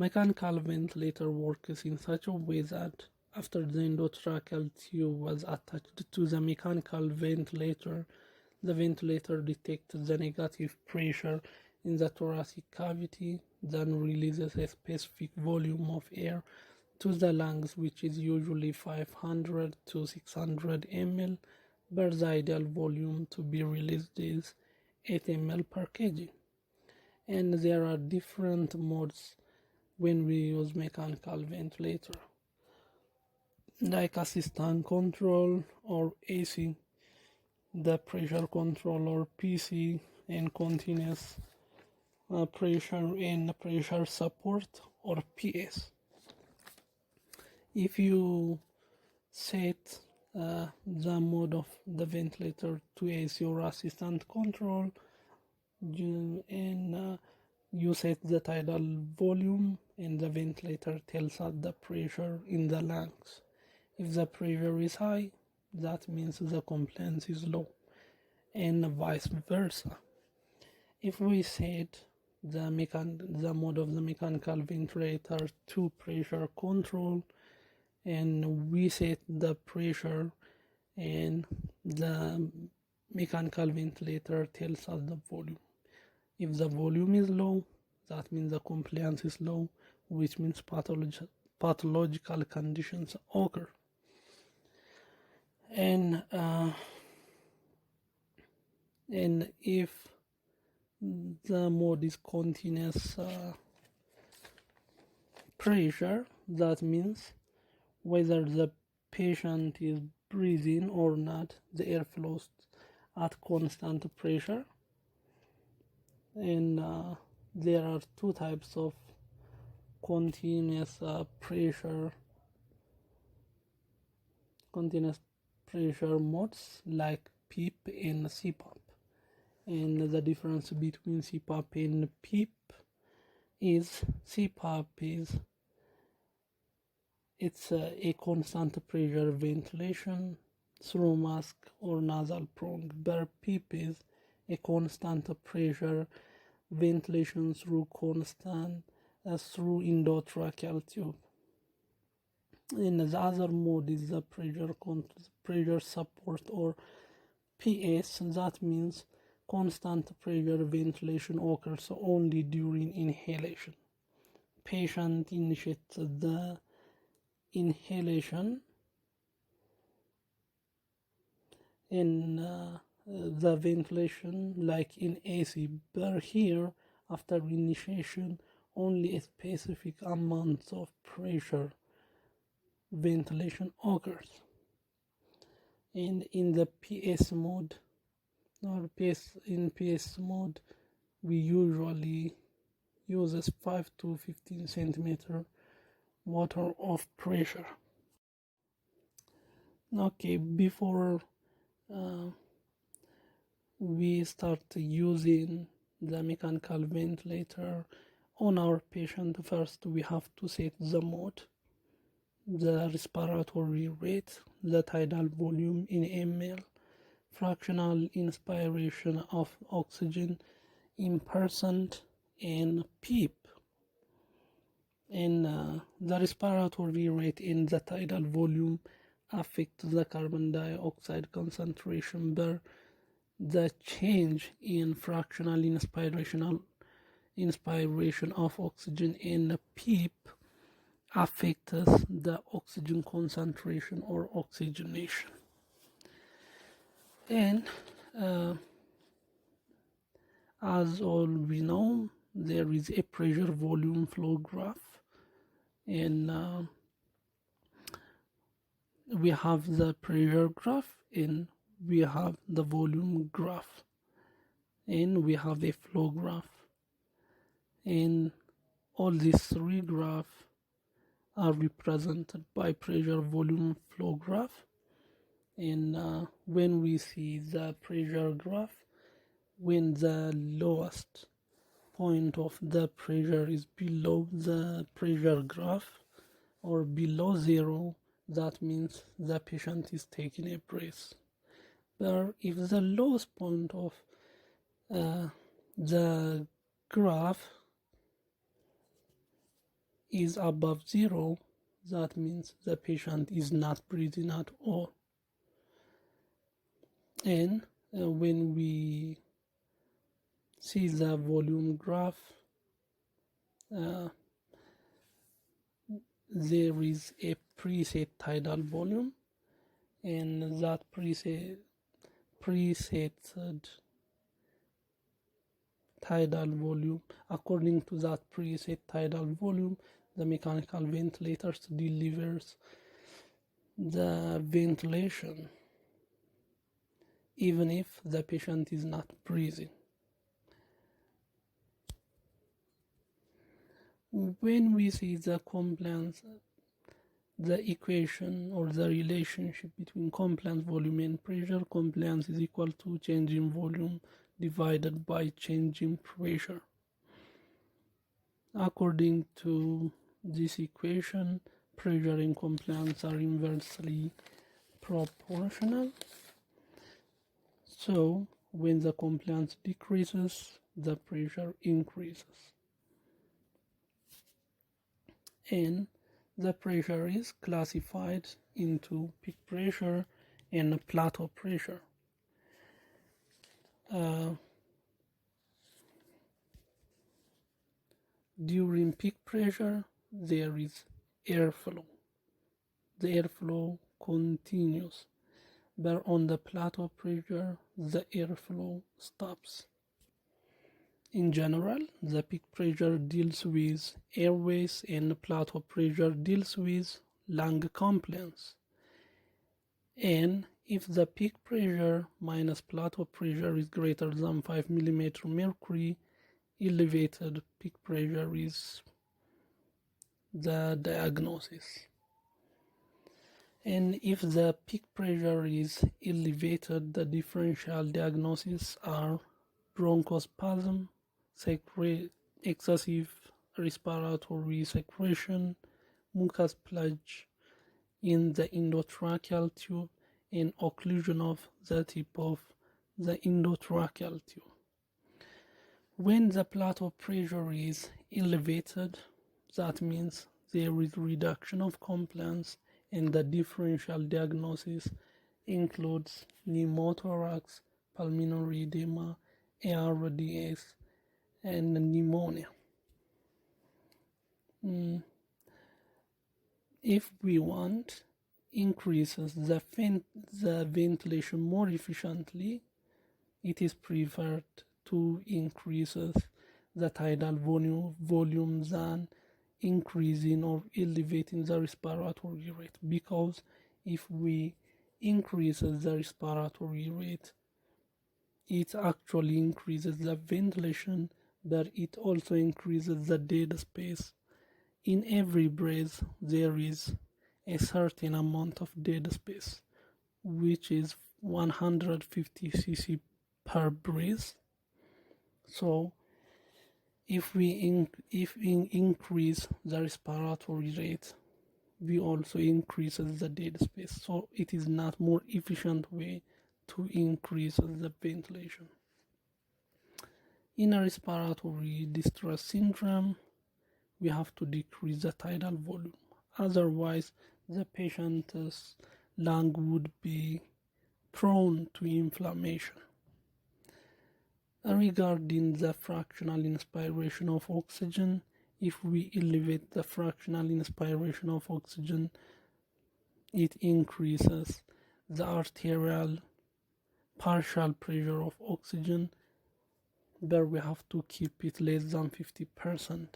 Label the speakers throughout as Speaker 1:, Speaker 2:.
Speaker 1: mechanical ventilator works in such a way that after the endotracheal tube was attached to the mechanical ventilator, the ventilator detects the negative pressure in the thoracic cavity, then releases a specific volume of air to the lungs, which is usually 500 to 600 ml, but the ideal volume to be released is 8 ml per kg. And there are different modes when we use mechanical ventilator, like assistant control or AC, the pressure control or PC, and continuous pressure and pressure support or PS. If you set the mode of the ventilator to AC or assistant control, you set the tidal volume, and the ventilator tells us the pressure in the lungs. If the pressure is high, that means the compliance is low, and vice versa. If we set the mode of the mechanical ventilator to pressure control, and we set the pressure, and the mechanical ventilator tells us the volume. If the volume is low, that means the compliance is low, which means pathological conditions occur. And if the mode is continuous pressure, that means whether the patient is breathing or not, the air flows at constant pressure. And there are two types of continuous pressure modes, like PEEP and CPAP. And the difference between CPAP and PEEP is CPAP is a constant pressure ventilation through mask or nasal prong, but PEEP is a constant pressure ventilation through endotracheal tube. And the other mode is the pressure support or PS. That means constant pressure ventilation occurs only during inhalation. Patient initiates the inhalation, and the ventilation like in AC, but here after initiation only a specific amount of pressure ventilation occurs. And in the PS mode we usually use 5 to 15 centimeter water of pressure. Okay, before we start using the mechanical ventilator on our patient, first we have to set the mode, the respiratory rate, the tidal volume in ml, fractional inspiration of oxygen in percent, and PEEP. And the respiratory rate and the tidal volume affect the carbon dioxide concentration, but the change in fractional inspiration of oxygen in PEEP affects the oxygen concentration or oxygenation. And as all we know, there is a pressure volume flow graph, and we have the pressure graph, and we have the volume graph, and we have a flow graph, and all these three graphs are represented by pressure volume flow graph. And when we see the pressure graph, when the lowest point of the pressure is below the pressure graph or below zero, that means the patient is taking a breath. But if the lowest point of the graph is above 0, that means the patient is not breathing at all. And when we see the volume graph, there is a preset tidal volume, and that preset tidal volume, according to that preset tidal volume, the mechanical ventilators delivers the ventilation even if the patient is not breathing. When we see the compliance, the equation or the relationship between compliance volume and pressure, compliance is equal to change in volume divided by change in pressure. According to this equation, pressure and compliance are inversely proportional. So when the compliance decreases, the pressure increases. And the pressure is classified into peak pressure and plateau pressure. During peak pressure, there is airflow. The airflow continues, but on the plateau pressure, the airflow stops. In general, the peak pressure deals with airways and plateau pressure deals with lung compliance. And if the peak pressure minus plateau pressure is greater than 5 mm mercury, elevated peak pressure is the diagnosis. And if the peak pressure is elevated, the differential diagnoses are bronchospasm, excessive respiratory secretion, mucus plug in the endotracheal tube, and occlusion of the tip of the endotracheal tube. When the plateau pressure is elevated, that means there is reduction of compliance, and the differential diagnosis includes pneumothorax, pulmonary edema, ARDS, and pneumonia. If we want increases the ventilation more efficiently, it is preferred to increase the tidal volume than increasing or elevating the respiratory rate, because if we increase the respiratory rate, it actually increases the ventilation, but it also increases the dead space. In every breath, there is a certain amount of dead space, which is 150 cc per breath. So if we increase the respiratory rate, we also increase the dead space. So it is not more efficient way to increase the ventilation. In a respiratory distress syndrome, we have to decrease the tidal volume. Otherwise, the patient's lung would be prone to inflammation. Regarding the fractional inspiration of oxygen, if we elevate the fractional inspiration of oxygen, it increases the arterial partial pressure of oxygen, but we have to keep it less than 50%.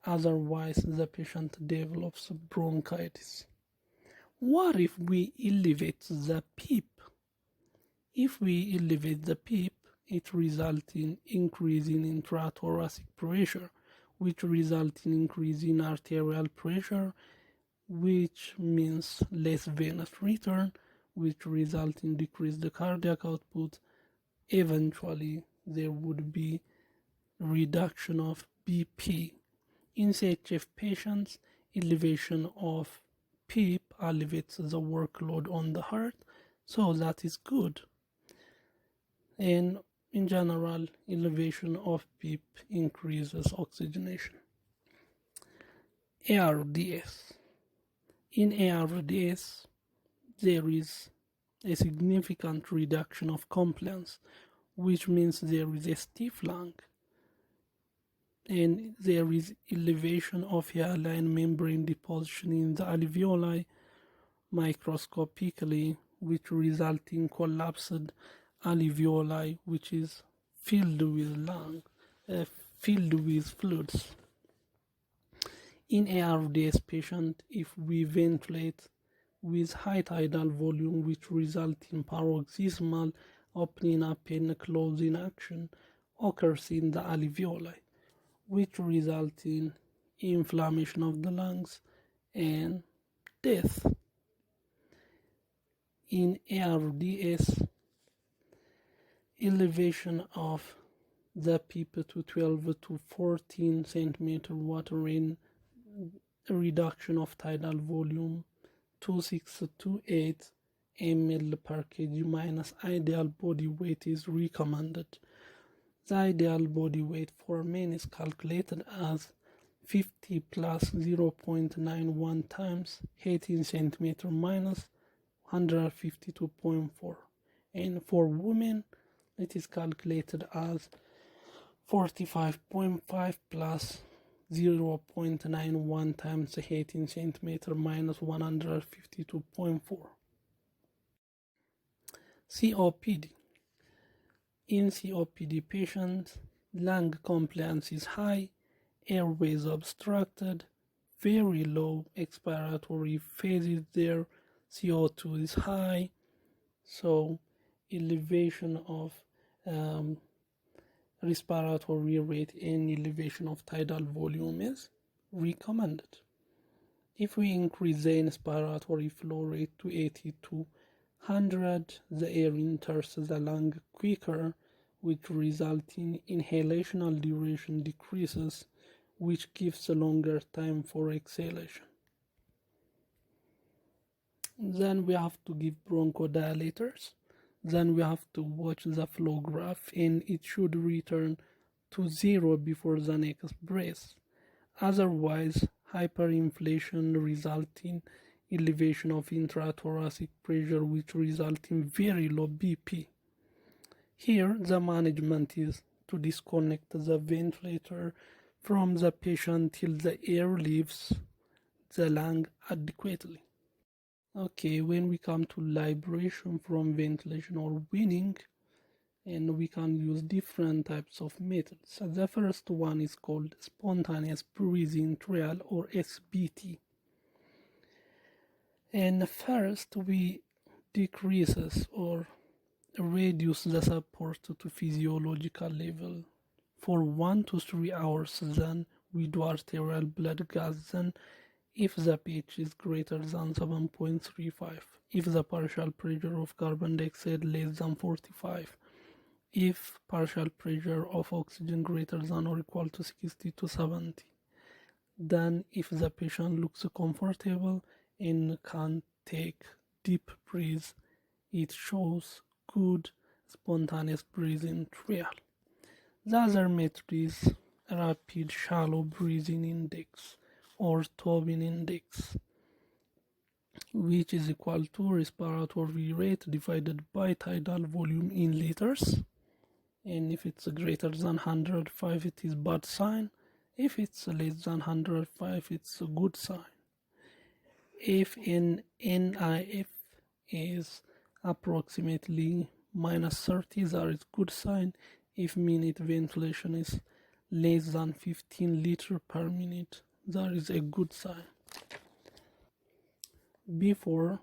Speaker 1: Otherwise, the patient develops bronchitis. What if we elevate the PEEP? If we elevate the PEEP, it results in increase in intrathoracic pressure, which results in increase in arterial pressure, which means less venous return, which results in decreased cardiac output. Eventually, there would be reduction of BP. In CHF patients, elevation of PEEP elevates the workload on the heart, so that is good. And in general, elevation of PEEP increases oxygenation. ARDS. In ARDS, there is a significant reduction of compliance, which means there is a stiff lung and there is elevation of hairline membrane deposition in the alveoli microscopically, which result in collapsed alveoli, which is filled with fluids. In ARDS patient, if we ventilate with high tidal volume, which result in paroxysmal opening up and closing action, occurs in the alveoli, which result in inflammation of the lungs and death. In ARDS, elevation of the PEEP to 12 to 14 centimeter water in reduction of tidal volume 2628 ml per kg minus ideal body weight is recommended. The ideal body weight for men is calculated as 50 plus 0.91 times 18 centimeter minus 152.4, and for women it is calculated as 45.5 plus 0.91 times 18 centimeter minus 152.4. COPD. In COPD patients, lung compliance is high, airways obstructed, very low expiratory phases there, CO2 is high, so elevation of respiratory rate and elevation of tidal volume is recommended. If we increase the inspiratory flow rate to 80 to 100, the air enters the lung quicker, which results in inhalational duration decreases, which gives a longer time for exhalation. Then we have to give bronchodilators. Then we have to watch the flow graph, and it should return to 0 before the next breath. Otherwise, hyperinflation results in elevation of intrathoracic pressure, which results in very low BP. Here, the management is to disconnect the ventilator from the patient till the air leaves the lung adequately. Okay, when we come to liberation from ventilation or weaning, and we can use different types of methods. So the first one is called spontaneous breathing trial, or SBT. And first we decreases or reduce the support to physiological level for 1 to 3 hours. Then we do arterial blood gas. Then if the pH is greater than 7.35, if the partial pressure of carbon dioxide less than 45, if partial pressure of oxygen greater than or equal to 60 to 70, then if the patient looks comfortable and can take deep breaths, it shows good spontaneous breathing trial. The other method is rapid shallow breathing index, or Tobin index, which is equal to respiratory rate divided by tidal volume in liters. And if it's greater than 105, it is bad sign. If it's less than 105, it's a good sign. If an NIF is approximately minus 30, that is good sign. If minute ventilation is less than 15 liters per minute, that is a good sign. Before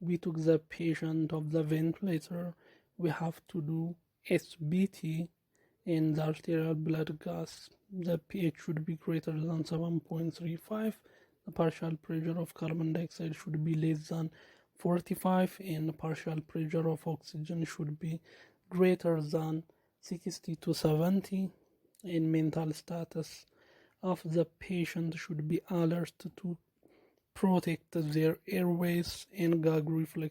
Speaker 1: we took the patient of the ventilator, we have to do SBT and the arterial blood gas. The pH should be greater than 7.35. The partial pressure of carbon dioxide should be less than 45, and the partial pressure of oxygen should be greater than 60 to 70. And mental status of the patient should be alert to protect their airways and gag reflex